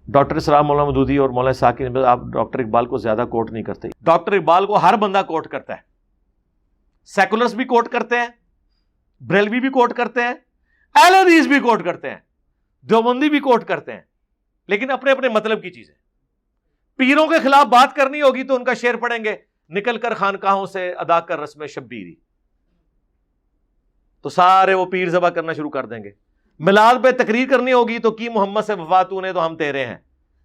Doctor اسرار مولانا مودودی اور مولانا ساکی نے، آپ ڈاکٹر اقبال کو زیادہ کوٹ نہیں کرتے. ڈاکٹر اقبال کو ہر بندہ کوٹ کرتا ہے، سیکولرز بھی کوٹ کرتے ہیں، بریلوی بھی کوٹ کرتے ہیں، اہل حدیث بھی کوٹ کرتے ہیں، دیوبندی بھی کوٹ کرتے ہیں، لیکن اپنے اپنے مطلب کی چیزیں. پیروں کے خلاف بات کرنی ہوگی تو ان کا شعر پڑھیں گے، نکل کر خانقاہوں سے ادا کر رسم شبیری، تو سارے وہ پیر ذبح کرنا شروع کر دیں گے. میلاد پہ تقریر کرنی ہوگی تو کی محمد سے وفا تو نے تو ہم تیرے ہیں،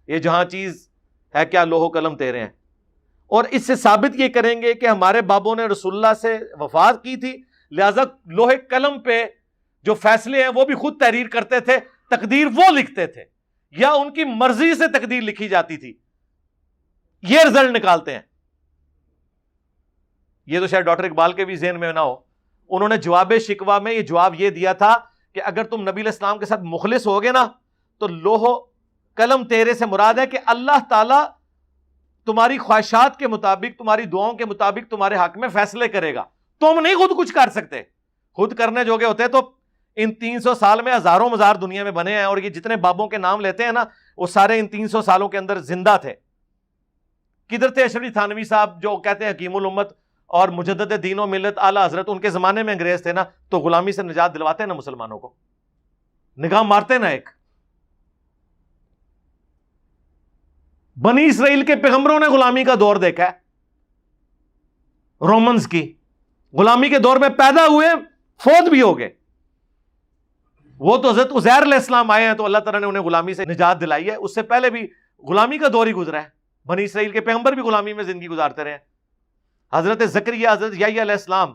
یہ جہاں چیز ہے کیا لوح و قلم تیرے ہیں. اور اس سے ثابت یہ کریں گے کہ ہمارے بابوں نے رسول اللہ سے وفات کی تھی، لہذا لوح قلم پہ جو فیصلے ہیں وہ بھی خود تحریر کرتے تھے، تقدیر وہ لکھتے تھے یا ان کی مرضی سے تقدیر لکھی جاتی تھی. یہ رزلٹ نکالتے ہیں. یہ تو شاید ڈاکٹر اقبال کے بھی ذہن میں نہ ہو. انہوں نے جواب شکوہ میں یہ جواب یہ دیا تھا کہ اگر تم نبی علیہ السلام کے ساتھ مخلص ہوگے نا تو لوح و قلم تیرے سے مراد ہے کہ اللہ تعالیٰ تمہاری خواہشات کے مطابق، تمہاری دعاؤں کے مطابق تمہارے حق میں فیصلے کرے گا. تم نہیں خود کچھ کر سکتے. خود کرنے جوگے ہوتے تو ان 300 سال میں ہزاروں مزار دنیا میں بنے ہیں، اور یہ جتنے بابوں کے نام لیتے ہیں نا وہ سارے ان 300 سالوں کے اندر زندہ تھے. کدھر تھے اشرفی تھانوی صاحب جو کہتے ہیں حکیم الامت اور مجدد دین و ملت اعلیٰ حضرت؟ ان کے زمانے میں انگریز تھے نا، تو غلامی سے نجات دلواتے ہیں نا مسلمانوں کو، نگاہ مارتے نا. ایک بنی اسرائیل کے پیغمبروں نے غلامی کا دور دیکھا ہے، رومنز کی غلامی کے دور میں پیدا ہوئے، فوت بھی ہو گئے. وہ تو حضرت عزیر علیہ السلام آئے ہیں تو اللہ تعالیٰ نے انہیں غلامی سے نجات دلائی ہے. اس سے پہلے بھی غلامی کا دور ہی گزرا ہے. بنی اسرائیل کے پیغمبر بھی غلامی میں زندگی گزارتے رہے ہیں. حضرت زکریا، حضرت یحییٰ علیہ السلام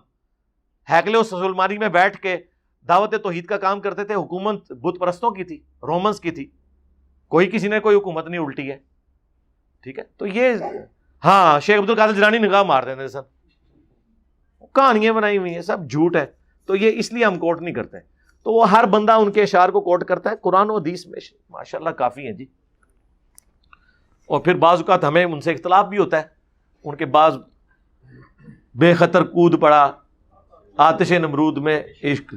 ہیکل سلیمانی میں بیٹھ کے دعوت توحید کا کام کرتے تھے. حکومت بت پرستوں کی تھی، رومنز کی تھی. کوئی کسی نے کوئی حکومت نہیں الٹی ہے. ٹھیک ہے، تو یہ ہاں شیخ عبد القادر جیلانی نگاہ مار دیتے سب، کہانیاں بنائی ہوئی ہیں، سب جھوٹ ہے. تو یہ اس لیے ہم کوٹ نہیں کرتے. تو وہ ہر بندہ ان کے اشعار کو کوٹ کرتا ہے. قرآن و حدیث میں ماشاءاللہ کافی ہیں جی. اور پھر بعض اوقات ہمیں ان سے اختلاف بھی ہوتا ہے. ان کے بعض بے خطر کود پڑا آتش نمرود میں عشق،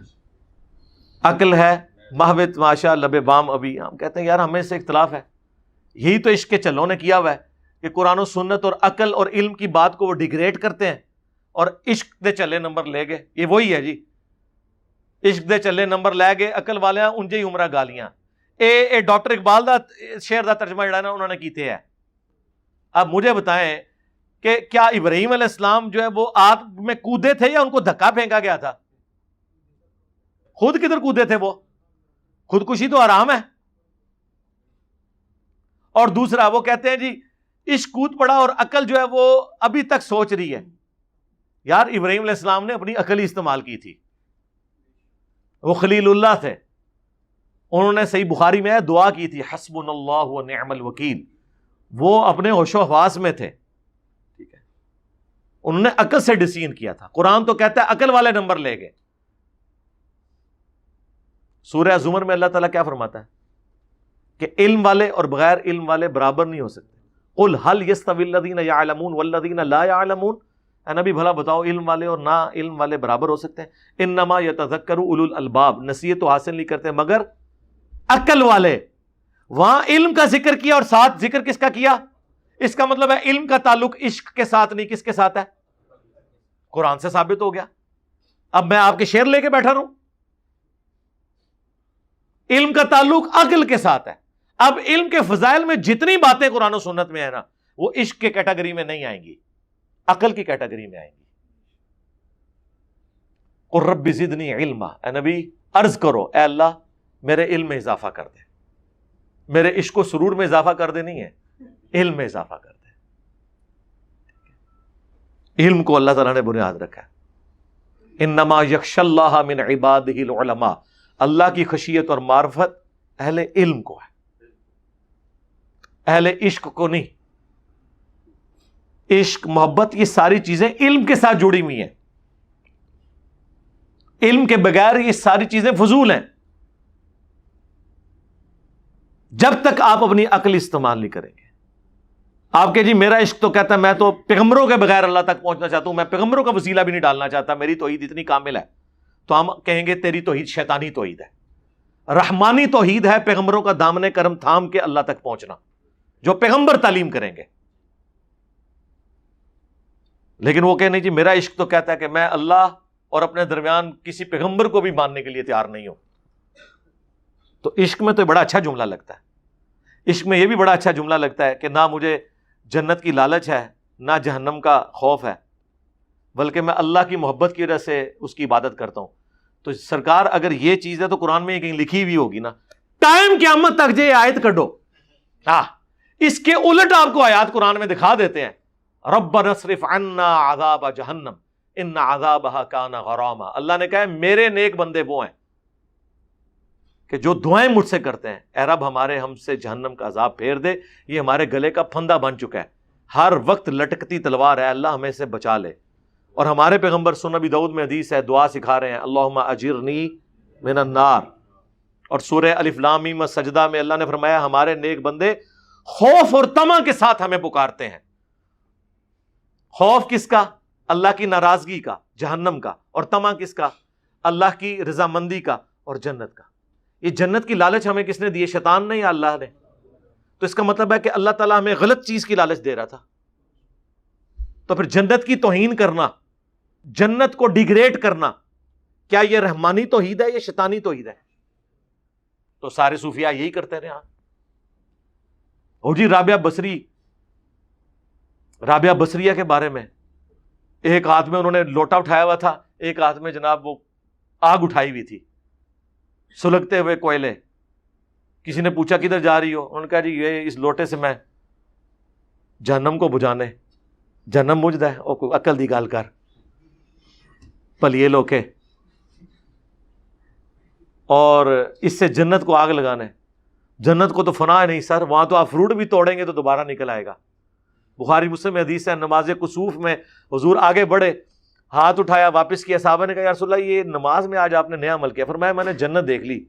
عقل ہے محو تماشا لب بام ابھی. ہم کہتے ہیں یار ہمیں اس سے اختلاف ہے. یہی تو عشق کے چلوں نے کیا ہوا ہے کہ قرآن و سنت اور عقل اور علم کی بات کو وہ ڈیگریڈ کرتے ہیں اور عشق دے چلے نمبر لے گئے. یہ وہی ہے جی، عشق دے چلے نمبر لے گئے عقل والے انجے ہی عمرہ گالیاں. اے ڈاکٹر اقبال دا شعر دا ترجمہ جڑا نا انہوں نے کیتے ہے. اب مجھے بتائیں کہ کیا ابراہیم علیہ السلام جو ہے وہ آگ میں کودے تھے یا ان کو دھکا پھینکا گیا تھا؟ خود کدھر کودے تھے؟ وہ خودکشی تو حرام ہے. اور دوسرا وہ کہتے ہیں جی عشق کود پڑا اور عقل جو ہے وہ ابھی تک سوچ رہی ہے. یار ابراہیم علیہ السلام نے اپنی عقل ہی استعمال کی تھی، وہ خلیل اللہ تھے. انہوں نے صحیح بخاری میں دعا کی تھی حسبنا اللہ و نعم الوکیل. وہ اپنے ہوش و حواس میں تھے. ٹھیک ہے، انہوں نے عقل سے ڈسیزن کیا تھا. قرآن تو کہتا ہے عقل والے نمبر لے گئے. سورہ زمر میں اللہ تعالیٰ کیا فرماتا ہے کہ علم والے اور بغیر علم والے برابر نہیں ہو سکتے. قل هل يستوي الذين يعلمون والذين لا يعلمون. اے نبی بھلا بتاؤ علم والے اور نا علم والے برابر ہو سکتے ہیں؟ انما يتذكر اولو الالباب. نصیحت تو حاصل نہیں کرتے مگر عقل والے. وہاں علم کا ذکر کیا اور ساتھ ذکر کس کا کیا؟ اس کا مطلب ہے علم کا تعلق عشق کے ساتھ نہیں، کس کے ساتھ ہے؟ قرآن سے ثابت ہو گیا. اب میں آپ کے شعر لے کے بیٹھا رہوں؟ علم کا تعلق عقل کے ساتھ ہے. اب علم کے فضائل میں جتنی باتیں قرآن و سنت میں ہے نا وہ عشق کے کیٹیگری میں نہیں آئیں گی، عقل کی کیٹیگری میں آئیں گی. قل رب زدنی علما. اے نبی عرض کرو اے اللہ میرے علم میں اضافہ کر دے. میرے عشق و سرور میں اضافہ کر دے نہیں ہے، علم میں اضافہ کر دے. علم کو اللہ تعالیٰ نے بنیاد رکھا ہے. انما یخشی اللہ من عبادہ العلماء. اللہ کی خشیت اور معرفت اہل علم کو ہے، اہل عشق کو نہیں. عشق، محبت، یہ ساری چیزیں علم کے ساتھ جڑی ہوئی ہیں. علم کے بغیر یہ ساری چیزیں فضول ہیں جب تک آپ اپنی عقل استعمال نہیں کریں گے. آپ کے جی میرا عشق تو کہتا ہے میں تو پیغمبروں کے بغیر اللہ تک پہنچنا چاہتا ہوں، میں پیغمبروں کا وسیلہ بھی نہیں ڈالنا چاہتا، میری توحید اتنی کامل ہے. تو ہم کہیں گے تیری توحید شیطانی توحید ہے. رحمانی توحید ہے پیغمبروں کا دامن کرم تھام کے اللہ تک پہنچنا، جو پیغمبر تعلیم کریں گے. لیکن وہ کہ نہیں جی میرا عشق تو کہتا ہے کہ میں اللہ اور اپنے درمیان کسی پیغمبر کو بھی ماننے کے لیے تیار نہیں ہوں. تو عشق میں تو بڑا اچھا جملہ لگتا ہے، عشق میں یہ بھی بڑا اچھا جملہ لگتا ہے کہ نہ مجھے جنت کی لالچ ہے نہ جہنم کا خوف ہے، بلکہ میں اللہ کی محبت کی وجہ سے اس کی عبادت کرتا ہوں. تو سرکار اگر یہ چیز ہے تو قرآن میں یہ کہیں لکھی ہوئی ہوگی نا، ٹائم قیامت تک جو یہ آیت کڈو. ہاں اس کے الٹ آپ کو آیات قرآن میں دکھا دیتے ہیں، ربنا اصرف عنا عذاب جہنم ان عذابها کان غراما. اللہ نے کہا ہے میرے نیک بندے وہ ہیں کہ جو دعائیں مجھ سے کرتے ہیں، اے رب ہم سے جہنم کا عذاب پھیر دے، یہ ہمارے گلے کا پھندا بن چکا ہے، ہر وقت لٹکتی تلوار ہے، اللہ ہمیں سے بچا لے. اور ہمارے پیغمبر سنن نبی داؤد میں حدیث ہے، دعا سکھا رہے ہیں اللہم اجرنی من النار. اور سورہ الف لام میم سجدہ میں اللہ نے فرمایا ہمارے نیک بندے خوف اور طمع کے ساتھ ہمیں پکارتے ہیں. خوف کس کا؟ اللہ کی ناراضگی کا، جہنم کا. اور طمع کس کا؟ اللہ کی رضامندی کا اور جنت کا. یہ جنت کی لالچ ہمیں کس نے دی؟ شیطان نے یا اللہ نے؟ تو اس کا مطلب ہے کہ اللہ تعالیٰ ہمیں غلط چیز کی لالچ دے رہا تھا. تو پھر جنت کی توہین کرنا، جنت کو ڈیگریڈ کرنا، کیا یہ رحمانی توحید ہے یا شیطانی توحید ہے؟ تو سارے صوفیاء یہی کرتے رہے. ہو جی رابعہ بصریہ کے بارے میں ایک ہاتھ میں انہوں نے لوٹا اٹھایا ہوا تھا، ایک ہاتھ میں جناب وہ آگ اٹھائی ہوئی تھی، سلگتے ہوئے کوئلے. کسی نے پوچھا کدھر جا رہی ہو؟ انہوں نے کہا جی یہ اس لوٹے سے میں جہنم کو بجھانے. جہنم بجھدا ہے؟ او عقل دی گل کر پلیے لوکے، اور اس سے جنت کو آگ لگانا ہے. جنت کو تو فنا ہے نہیں سر، وہاں تو آپ فروٹ بھی توڑیں گے تو دوبارہ نکل آئے گا. بخاری مسلم میں حدیث ہے، نماز کسوف میں حضور آگے بڑھے، ہاتھ اٹھایا، واپس کیا. صحابہ نے کہا یا رسول اللہ یہ نماز میں آج آپ نے نیا عمل کیا. فرمایا میں نے جنت دیکھ لی.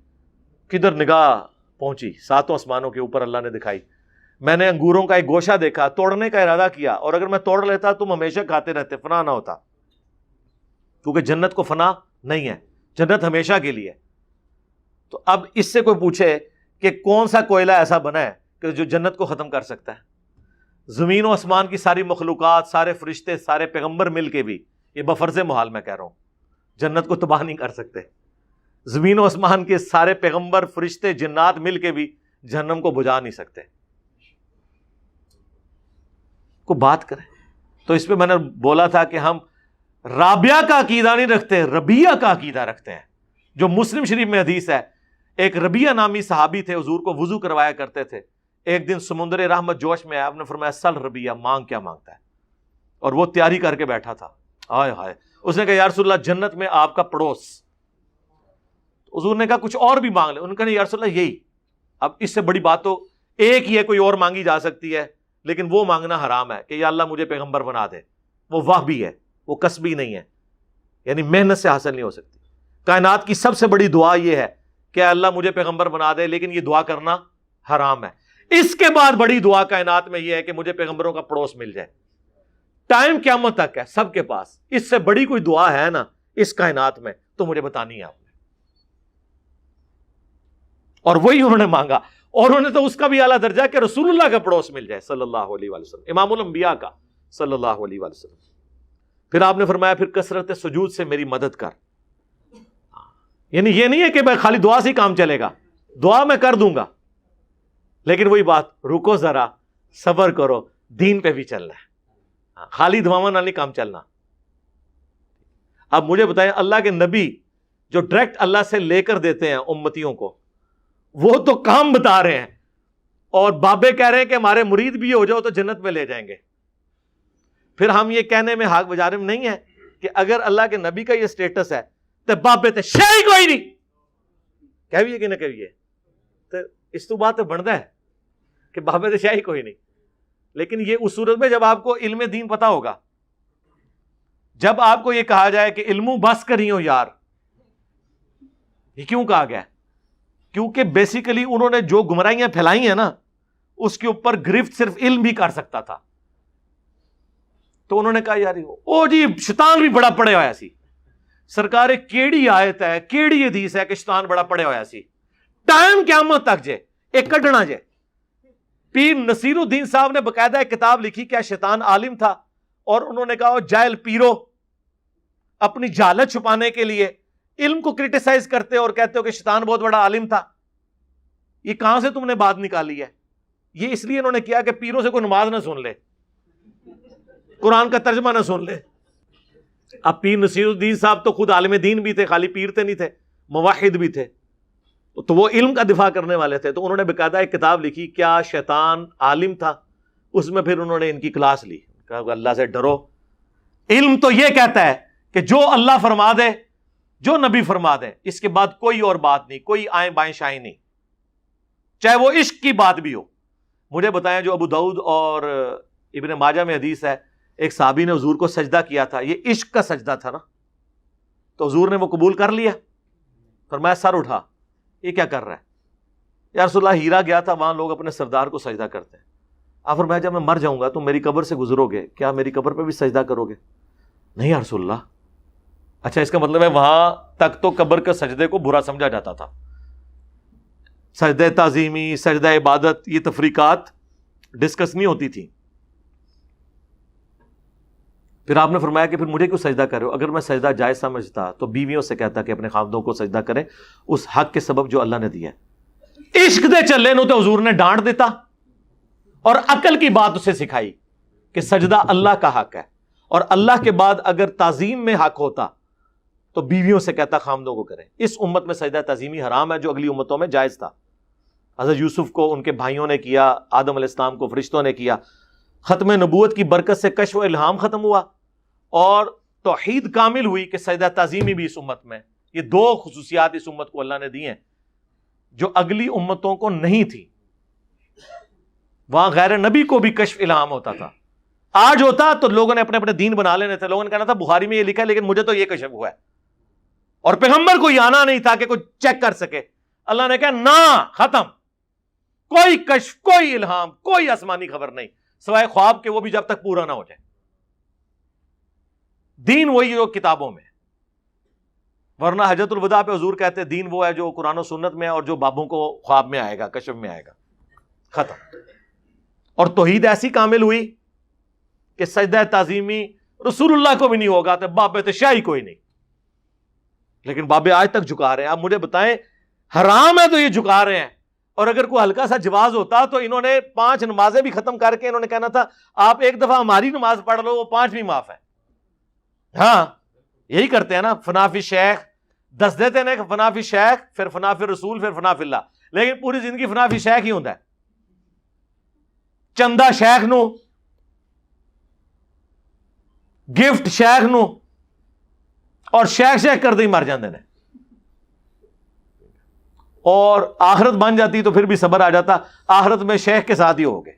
کدھر نگاہ پہنچی؟ ساتوں آسمانوں کے اوپر اللہ نے دکھائی. میں نے انگوروں کا ایک گوشہ دیکھا، توڑنے کا ارادہ کیا، اور اگر میں توڑ لیتا تم ہمیشہ کھاتے رہتے، فنا نہ ہوتا. کیونکہ جنت کو فنا نہیں ہے، جنت ہمیشہ کے لیے. تو اب اس سے کوئی پوچھے کہ کون سا کوئلہ ایسا بنا ہے کہ جو جنت کو ختم کر سکتا ہے؟ زمین و آسمان کی ساری مخلوقات، سارے فرشتے، سارے پیغمبر مل کے بھی، یہ بفرض محال میں کہہ رہا ہوں، جنت کو تباہ نہیں کر سکتے. زمین و آسمان کے سارے پیغمبر، فرشتے، جنات مل کے بھی جہنم کو بجھا نہیں سکتے. کو بات کریں تو اس پہ میں نے بولا تھا کہ ہم رابعہ کا عقیدہ نہیں رکھتے، ربیہ کا عقیدہ رکھتے ہیں. جو مسلم شریف میں حدیث ہے، ایک ربیہ نامی صحابی تھے، حضور کو وضو کروایا کرتے تھے. ایک دن سمندر رحمت جوش میں آیا، آپ نے فرمایا سل ربیہ، مانگ کیا مانگتا ہے؟ اور وہ تیاری کر کے بیٹھا تھا. ہائے ہائے، اس نے کہا یا رسول اللہ جنت میں آپ کا پڑوس. حضور نے کہا کچھ اور بھی مانگ لے. انہوں نے کہا یا رسول اللہ یہی. اب اس سے بڑی بات تو ایک ہی ہے، کوئی اور مانگی جا سکتی ہے، لیکن وہ مانگنا حرام ہے کہ یا اللہ مجھے پیغمبر بنا دے. وہ وہبی ہے، وہ کسبی نہیں ہے، یعنی محنت سے حاصل نہیں ہو سکتی. کائنات کی سب سے بڑی دعا یہ ہے کہ اللہ مجھے پیغمبر بنا دے، لیکن یہ دعا کرنا حرام ہے. اس کے بعد بڑی دعا کائنات میں یہ ہے کہ مجھے پیغمبروں کا پڑوس مل جائے. ٹائم قیامت تک ہے سب کے پاس. اس سے بڑی کوئی دعا ہے نا اس کائنات میں تو مجھے بتانی ہے آپ نے. اور وہی انہوں نے مانگا، اور انہوں نے تو اس کا بھی اعلیٰ درجہ کہ رسول اللہ کا پڑوس مل جائے صلی اللہ علیہ وآلہ وسلم، امام الانبیاء کا صلی اللہ علیہ وآلہ وسلم. پھر آپ نے فرمایا پھر کثرت سجود سے میری مدد کر. یعنی یہ نہیں ہے کہ میں خالی دعا سے ہی کام چلے گا، دعا میں کر دوں گا، لیکن وہی بات، رکو ذرا، صبر کرو، دین پہ بھی چلنا ہے، خالی دعاواں نہ نہیں کام چلنا. اب مجھے بتائیں اللہ کے نبی جو ڈائریکٹ اللہ سے لے کر دیتے ہیں امتیوں کو، وہ تو کام بتا رہے ہیں، اور بابے کہہ رہے ہیں کہ ہمارے مرید بھی ہو جاؤ تو جنت میں لے جائیں گے. پھر ہم یہ کہنے میں حق بجانے میں نہیں ہے کہ اگر اللہ کے نبی کا یہ سٹیٹس ہے تو بابے تے شے کوئی نہیں کہویے کہ نہ کہویے، تو اس تو بات بنتا ہے کہ بابے تے شے کوئی نہیں. لیکن یہ اس صورت میں جب آپ کو علم دین پتا ہوگا، جب آپ کو یہ کہا جائے کہ علموں بس کری ہو یار. یہ کیوں کہا گیا؟ کیونکہ بیسیکلی انہوں نے جو گمراہیاں پھیلائی ہیں نا، اس کے اوپر گرفت صرف علم بھی کر سکتا تھا. تو انہوں نے کہا یار او جی شیطان بھی بڑا پڑے ہویا سی. سرکار کیڑی آیت ہے، کیڑی حدیث ہے کہ شیطان بڑا پڑے ہویا سی؟ ٹائم قیامت تک جے ایک کڈنا جے. پیر نصیر الدین صاحب نے باقاعدہ ایک کتاب لکھی کیا شیطان عالم تھا, اور انہوں نے کہا جاہل پیرو اپنی جہالت چھپانے کے لیے علم کو کرٹیسائز کرتے ہو اور کہتے ہو کہ شیطان بہت بڑا عالم تھا. یہ کہاں سے تم نے بات نکالی ہے؟ یہ اس لیے انہوں نے کیا کہ پیروں سے کوئی نماز نہ سن لے, قرآن کا ترجمہ نہ سن لے. اب پیر نصیر الدین صاحب تو خود عالم دین بھی تھے, خالی پیر تے نہیں تھے, موحد بھی تھے, تو وہ علم کا دفاع کرنے والے تھے. تو انہوں نے باقاعدہ ایک کتاب لکھی کیا شیطان عالم تھا, اس میں پھر انہوں نے ان کی کلاس لی, کہا کہ اللہ سے ڈرو. علم تو یہ کہتا ہے کہ جو اللہ فرما دے, جو نبی فرما دے, اس کے بعد کوئی اور بات نہیں, کوئی آئیں بائیں شائیں نہیں, چاہے وہ عشق کی بات بھی ہو. مجھے بتائیں جو ابو داؤد اور ابن ماجہ میں حدیث ہے, ایک صحابی نے حضور کو سجدہ کیا تھا, یہ عشق کا سجدہ تھا نا, تو حضور نے وہ قبول کر لیا. فرمایا سر اٹھا, یہ کیا کر رہا ہے؟ یا رسول اللہ ہیرا گیا تھا, وہاں لوگ اپنے سردار کو سجدہ کرتے ہیں. آپ فرمایا جب میں مر جاؤں گا تم میری قبر سے گزرو گے, کیا میری قبر پہ بھی سجدہ کرو گے؟ نہیں یا رسول اللہ. اچھا اس کا مطلب ہے وہاں تک تو قبر کے سجدے کو برا سمجھا جاتا تھا. سجدہ تعظیمی, سجدہ عبادت, یہ تفریقات ڈسکس نہیں ہوتی تھی. پھر آپ نے فرمایا کہ پھر مجھے کیوں سجدہ کرو؟ اگر میں سجدہ جائز سمجھتا تو بیویوں سے کہتا کہ اپنے خاوندوں کو سجدہ کریں اس حق کے سبب جو اللہ نے دیا ہے. عشق دے چلے نو تو حضور نے ڈانٹ دیتا اور عقل کی بات اسے سکھائی کہ سجدہ اللہ کا حق ہے, اور اللہ کے بعد اگر تعظیم میں حق ہوتا تو بیویوں سے کہتا خاوندوں کو کریں. اس امت میں سجدہ تعظیمی حرام ہے, جو اگلی امتوں میں جائز تھا. حضرت یوسف کو ان کے بھائیوں نے کیا, آدم علیہ السلام کو فرشتوں نے کیا. ختم نبوت کی برکت سے کشف و الہام ختم ہوا اور توحید کامل ہوئی کہ سجدہ تعظیمی بھی اس امت میں. یہ دو خصوصیات اس امت کو اللہ نے دی ہیں جو اگلی امتوں کو نہیں تھی. وہاں غیر نبی کو بھی کشف الہام ہوتا تھا. آج ہوتا تو لوگوں نے اپنے اپنے دین بنا لینے تھے. لوگوں نے کہنا تھا بخاری میں یہ لکھا ہے لیکن مجھے تو یہ کشف ہوا ہے, اور پیغمبر کو یہ آنا نہیں تھا کہ کوئی چیک کر سکے. اللہ نے کہا نہ, ختم, کوئی کشف, کوئی الہام, کوئی آسمانی خبر نہیں سوائے خواب کے, وہ بھی جب تک پورا نہ ہو جائے. دین وہی جو کتابوں میں, ورنہ حجۃ الوداع پہ حضور کہتے ہیں دین وہ ہے جو قرآن و سنت میں اور جو بابوں کو خواب میں آئے گا, کشف میں آئے گا, ختم. اور توحید ایسی کامل ہوئی کہ سجدہ تعظیمی رسول اللہ کو بھی نہیں ہوگا تو بابے تو شاہی کوئی نہیں. لیکن بابے آج تک جھکا رہے ہیں. آپ مجھے بتائیں حرام ہے تو یہ جھکا رہے ہیں, اور اگر کوئی ہلکا سا جواز ہوتا تو انہوں نے 5 نمازیں بھی ختم کر کے انہوں نے کہنا تھا آپ ایک دفعہ ہماری نماز پڑھ لو, وہ 5 بھی معاف ہے. ہاں یہی کرتے ہیں نا, فنافی شیخ 10 دیتے ہیں, فنافی شیخ, پھر فنافی رسول, پھر فنافی اللہ, لیکن پوری زندگی فنافی شیخ ہی ہوتا ہے. چندہ شیخ نو, گفٹ شیخ نو, اور شیخ کر دے مر جاندے نے. اور آخرت بن جاتی تو پھر بھی صبر آ جاتا, آخرت میں شیخ کے ساتھ ہی ہو گئے.